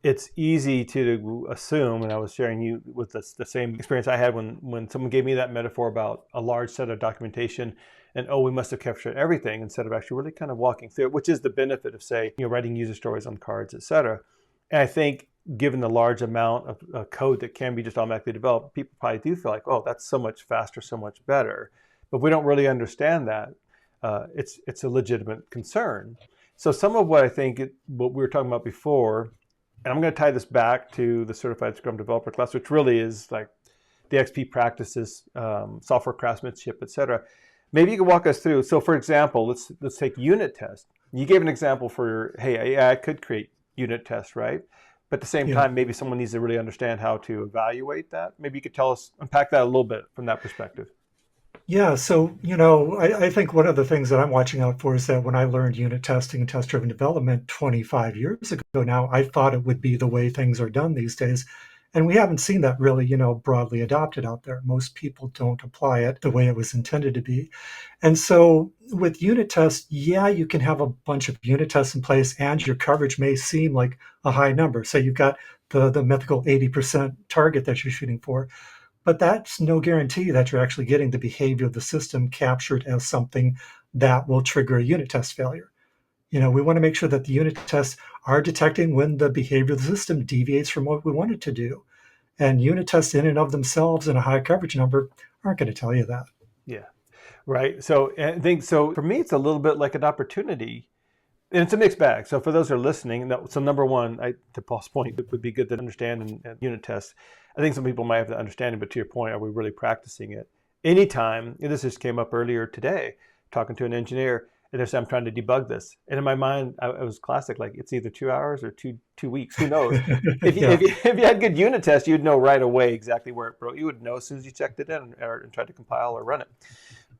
it's easy to assume, and I was sharing you with the same experience I had when someone gave me that metaphor about a large set of documentation and, oh, we must have captured everything instead of actually really kind of walking through it, which is the benefit of, say, writing user stories on cards, et cetera. And I think given the large amount of code that can be just automatically developed, people probably do feel like, oh, that's so much faster, so much better. But if we don't really understand that, it's a legitimate concern. So some of what I think, what we were talking about before, and I'm going to tie this back to the certified Scrum Developer class, which really is like the XP practices, software craftsmanship, et cetera. Maybe you can walk us through. So, for example, let's take unit test. You gave an example for, hey, I could create unit tests, right? But at the same Yeah. time, maybe someone needs to really understand how to evaluate that. Maybe you could tell us, unpack that a little bit from that perspective. Yeah, so I think one of the things that I'm watching out for is that when I learned unit testing and test-driven development 25 years ago now, I thought it would be the way things are done these days. And we haven't seen that really, broadly adopted out there. Most people don't apply it the way it was intended to be. And so with unit tests, yeah, you can have a bunch of unit tests in place and your coverage may seem like a high number. So you've got the mythical 80% target that you're shooting for. But that's no guarantee that you're actually getting the behavior of the system captured as something that will trigger a unit test failure. We want to make sure that the unit tests are detecting when the behavior of the system deviates from what we want it to do. And unit tests in and of themselves and a high coverage number aren't going to tell you that. Yeah, right. So I think so. For me, it's a little bit like an opportunity, and it's a mixed bag. So for those who are listening, so number one, to Paul's point, it would be good to understand and unit test. I think some people might have the understanding, but to your point, are we really practicing it? Anytime, and this just came up earlier today, talking to an engineer, and they said, I'm trying to debug this. And in my mind, it was classic, like it's either 2 hours or two weeks, who knows? If you, Yeah. if you, if you had good unit tests, you'd know right away exactly where it broke. You would know as soon as you checked it in and tried to compile or run it.